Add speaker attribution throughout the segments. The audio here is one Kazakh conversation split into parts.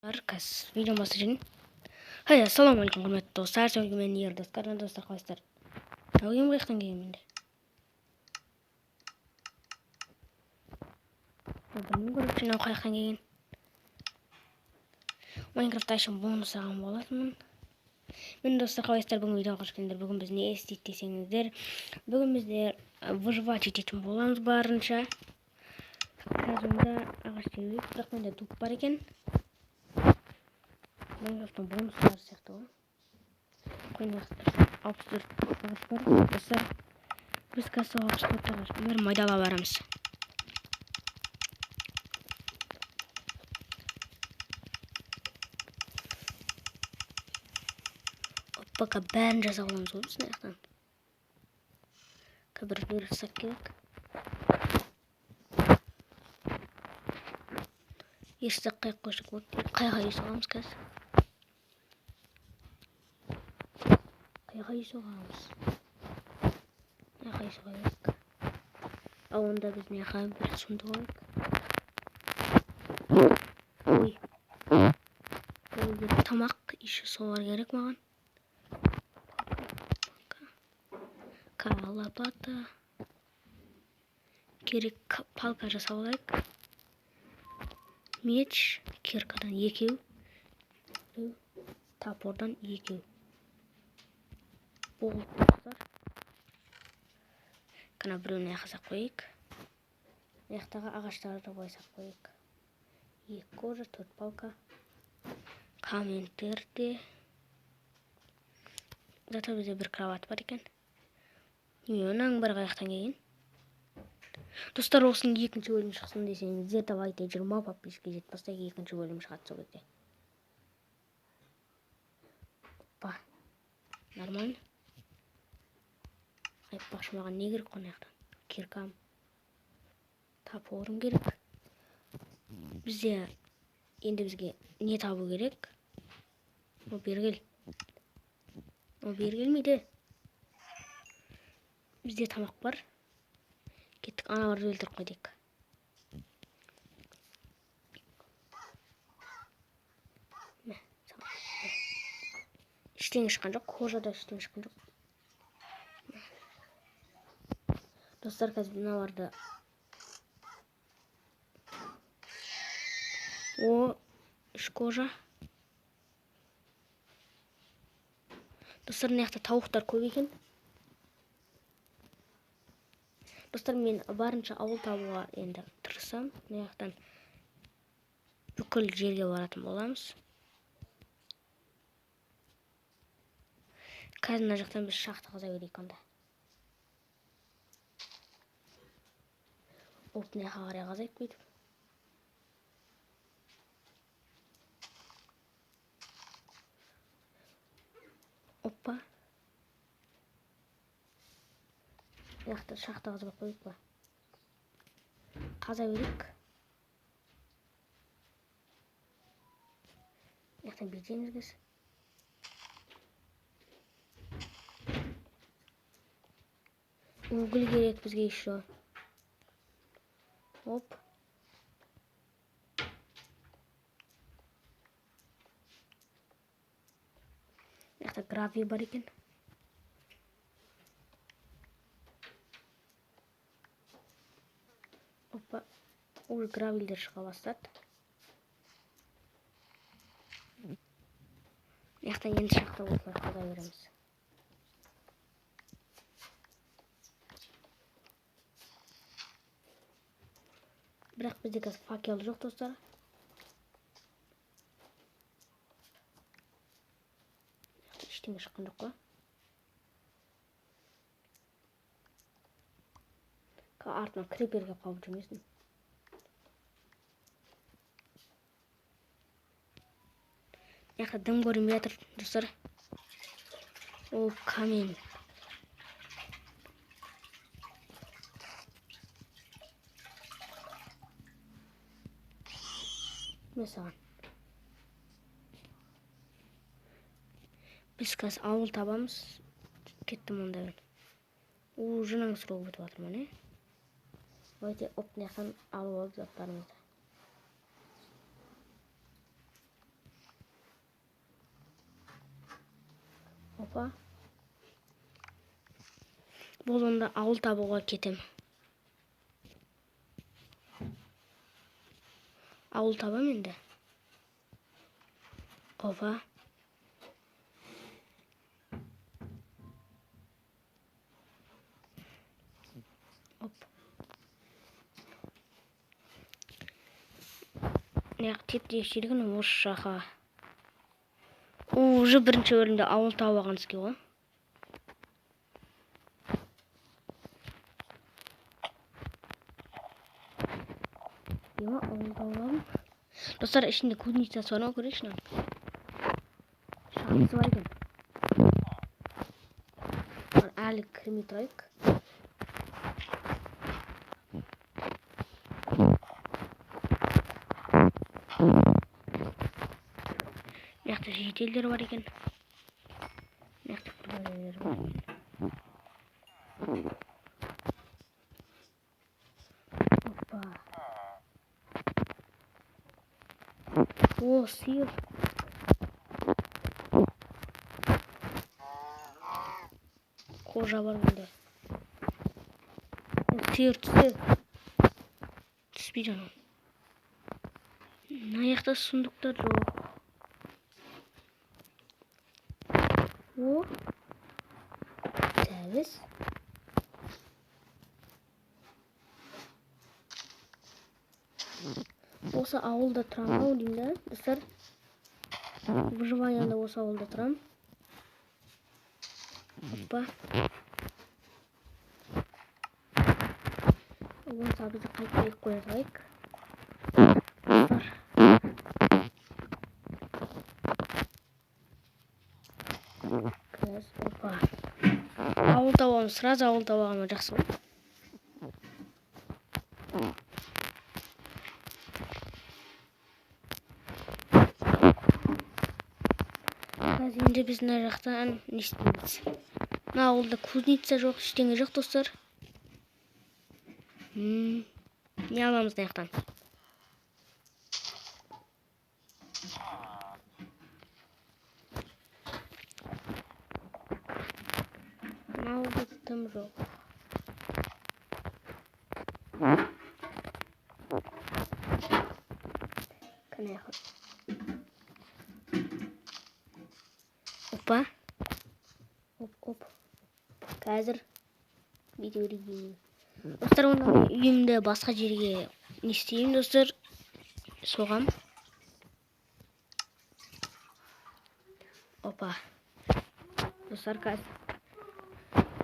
Speaker 1: Аркас видео массажын. Хай, ассалаумалейкум құрметті достар. Сегодня мен Ердос. Қардан достар қалайсыздар? Ойым қаяқтан келгенмін де. Білмеймін короче, мынау қаяқтан келген. Майнкрафт ашын бонус алған болатынмын. Мен достар қалайсыздар? Бүгін видеоға қош келдіңдер. Бүгін біз не істейді десеңіздер, бүгін біздер выживать ететін боламыз барынша. Қазірде ағаш тербейік, бірақ менде туп бар екен. Майнкрафттың бонустары сияқты ғой. Қойнақтар 64 ағаш бар. Достар, біз қазір 64 ағаш бар, майдала барамыз. Пока бәрін жасап аламыз ғой біз мынаяқтан. Бір жасақ керек. Есік қайық қойшық болды. Қайға есік аламыз қазір. Қайға есік аламыз. Қайға есік қойық. Ал онда біз мияқа бір сұмды қойық. Ой. Бұл тамақ іші солар керек маған. Лопата. Керек палка жасап алайық. Меч, киркадан екеу. Топордан екеу. Болды достар. Қана біреуін аяқсақ қойық. Аяқтағы ағаштарды бойсақ қойық. 2 кожа, 4 палка. Комменттерде. Зато бізде бір кроват бар екен. Оның бір қаяқтан кейін. Достар, осының екінші бөлім шықсын десеңіздер, давайте 20 подписчикке жетпесек екінші бөлім шығады сол кезде. Опа. Нормально. Айтпақшы маған не керек қой мынаяқтан? Киркам. Топорым керек. Енді бізге не табу керек? О, бері кел. О, бері келмейді. Бізде тамақ бар. Кеттік, аналарды өлтіріп қойдық. Ештеңе шыққан жоқ, кожада ештеңе шыққан жоқ. Достар, қазір мыналарды. О, 3 кожа. Достар, мынаяқта тауықтар көп екен. Достар, мен барынша ауыл табуға енді тырысам. Мынаяқтан бүкіл жерге баратын боламыз. Қазір мына жақтан біз шахта қаза берейік онда. Оп, мынаяққа қарай қазайық бүйтіп. Оппа. Мынақты шахта қазып қойып па. Қаза берейік. Мынаяқтан бетеміз біз. Угіл керек бізге еще. Оп. Мынақты гравий бар екен. Опа. Уже гравилдер шыға бастады. Мынаяқтан енді шахта осылай қаза береміз. Бірақ бізде қазір факел жоқ достар. Ештеңе шыққан жоқ қой. Артынан криперге қалып жүрмесін. Мынақты дым көрінбей жатыр достар. О, камень. Mesela. Biz қазір ауыл табамыз. Кеттім онда ben. Жаңаң сұрау өтіп жатырмын, не? Давайте оп, мынаяқтан алып алып заттарымызды. Опа. Бұл онда ауыл табуға кетем. Ауыл табам енді. Опа. Оп. Неғып теп-текшілігін осы жақа. Уже бірінші бөлімде ауыл тауып алғанбыз ғой. Дема ауыл тауып алдым. Достар, ішінде кузницасы бар ма, көрейікші. Шахтасы бар екен. Әлі кірмей тұрайық. Мықты жетелдер бар екен. Мықты күрделер бар екен. Опа. О, сиыр. Қожа бар мұнда. Сиыр түсті. Түспей жаным. Аяқта сундықтар жоқ. О, сәбіз. Осы ауылда тұрам-ау деймін да, достар. Выживанияда осы ауылда тұрам. Опа. Оған сабызды қайтпайық қойырғайық. Достар. Кәз, опа. Ауыл табуым, сразу ауыл табуым жақсы ғой. Енді біз мына жақтан не істейміз? Мына ауылда кузница жоқ, ештеңе жоқ, достар. Не аламыз мына жақтан? Мына ауылда тым жоқ. Қане яқын. Опа. Оп. Қазір видеоды деймін. Достар, онда үйімді басқа жерге не істеймін, достар? Соғам. Опа. Достар, қазір.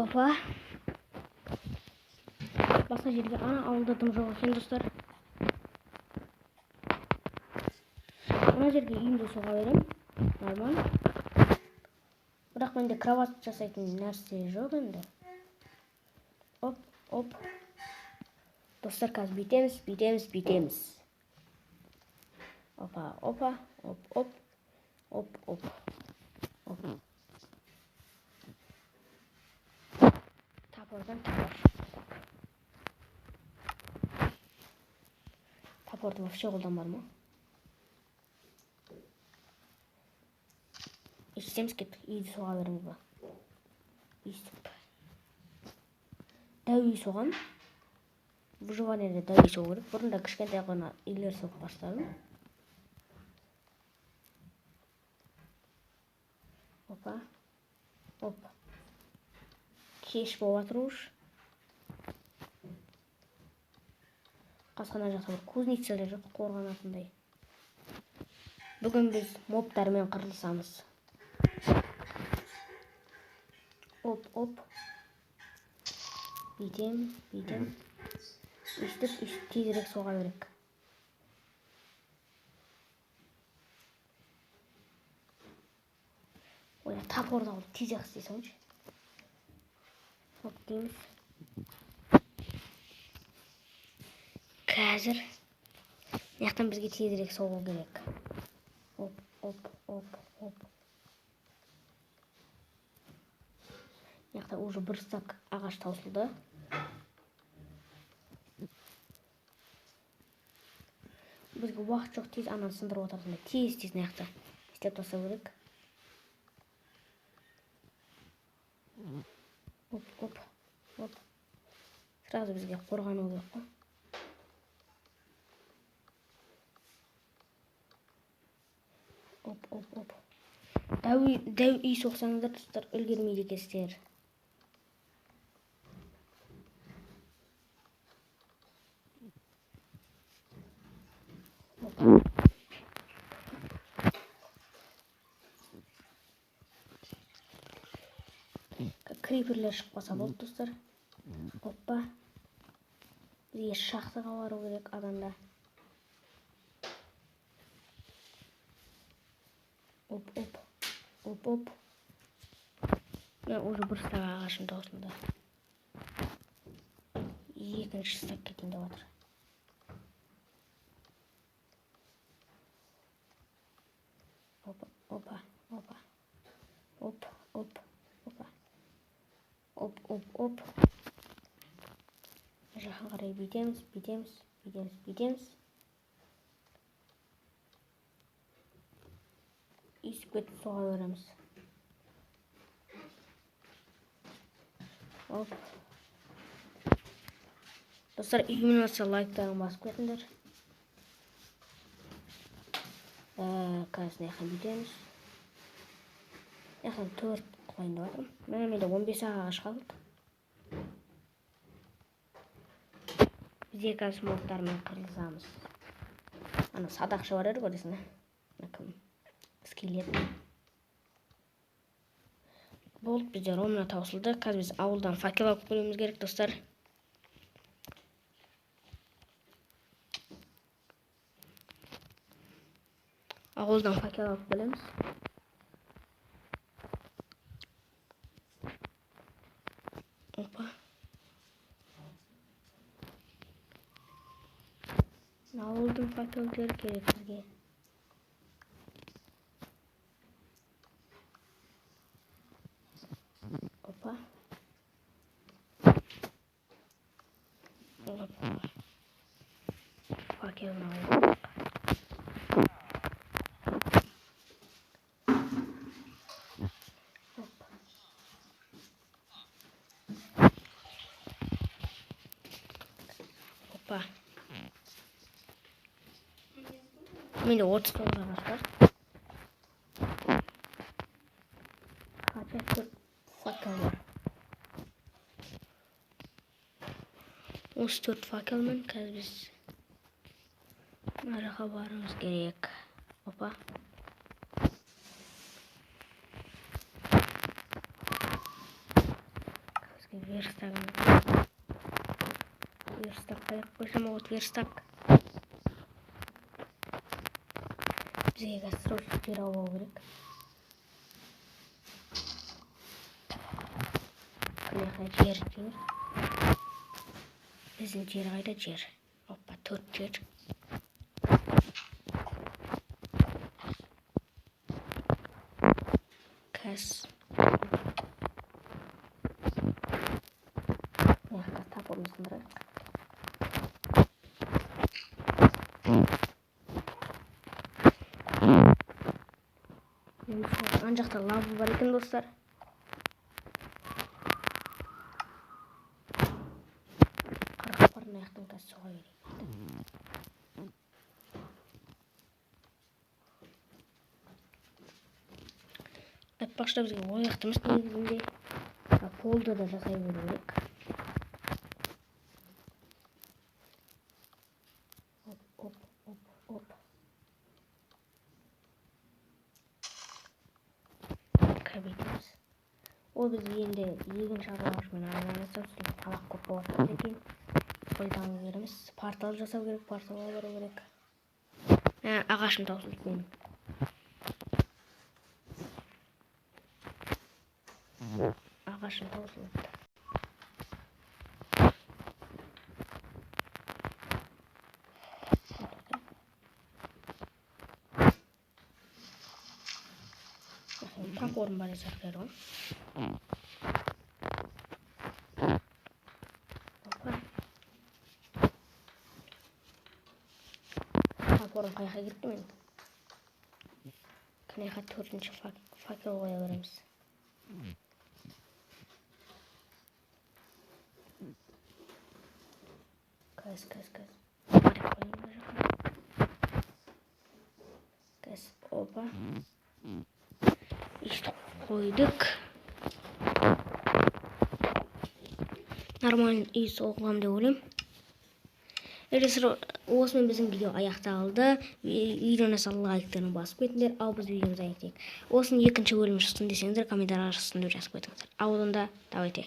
Speaker 1: Опа. Басқа жерге ана ауылда тым жоқ екен, достар. Ана жерге үйімді соға берем. Нормал. Бірақ менде кровать жасайтын нәрсе жоқ енді. Оп. Достар, қазір бүйтеміз. Опа. Оп. Тапордан тапор. Тапорды вообще қолданбадым ма? Естеміз кеттік, үйді соға беріңіз ба? Естіп. Дәу үй соған. Выживанияда дәу үй соғы керек. Бұрында кішкентай ғана үйлер соғып бастадым. Опа. Кеш болып жатыр уж. Қасқана жақта бір кузницалар жоқ, қорғанатындай. Бүгін біз мобтармен қырылысамыз. Оп. Бүйтем. Үстіп тезірек соға берек. Ойда тапорды алып тезірек істейсің. Оп дейміз. Қазір яқтан бізге тезірек соғу керек. Оп. Яқта уже бір стак ағаш таусылды. Бізге уақыт жоқ, тез ананы сындырып отырсында. Тез яқта істеп тастау керек. Оп. Сразу бізге қорғану керек қой. Оп. Дәу үй соқсаңыздар достар, үлгермейді екенсіздер. Криперлер шығып қалса болды достар. Оппа. Бізге шахтаға бару керек аданда. Оп. Мен уже бір стақ ағашым таусында. Екінші стақ кетейін деп жатыр. Оп. Жақын қарай бүйтеміз. Үйсіп кетіп соға береміз. Оп. Достар, үйімін olsa лайктарын басып кетіңдер. Қазір яқын бүйтеміз. Яқын 4 қойын деп жатырмын. Менде 15 ағаш қалды. Бізде қазір модтармен қырылысамыз. Ана садақшы бар еді көресің. Кім? Скелет. Болды, бізде ромна таусылды. Қазір біз ауылдан факел алып келуіміз керек, достар. Ауылдан факел алып келеміз. Опа. Ауылдың факелдері керек бізге. Опа. Факелін алып. Опа. Менде 39 ағаш бар. Қанша 4 факел бар. 34 факелмен қазір біз араға баруымыз керек. Опа. Бізге верстак қайық қойсам оғыт верстак. Бізге қазір срочно жер алу керек. Қайда жер. Біздің жер қайда жер. Опа, 4 жер. Кәс. Яқта тапырмызын бұрайық. Ан жақта лава бар екен, достар. Қырық барын аяқтың қазір соға берейін. Айтпақшы бізге ойықтымыз негізінде. Полды да жасай беру керек. Оп. Көбейтеміз. Ол бізге енді егін шаруашылығымен айналысып, тамақ көп болып жатқан екен. Қойдан береміз. Портал жасау керек, порталға бару керек. Ағашым таусылды менің. Ағашым таусылды. Tank orun бар есақтар ғой. Tank orun қаяққа кетті мен. Қаяққа 4-ші факел қоя береміз. Кайс. Кайс, опа. İşte koyduk. Нормально үй соғылам деп ойлаймын. Осымен біздің видео аяқталды. Видеоны лайктарын басып кетіңдер. Ал біз видеомызды аяқтайық. Осының екінші бөлімі шықсын десеңіздер, комментарийға жазсын деп жазып кетіңіздер. Ал онда давайте.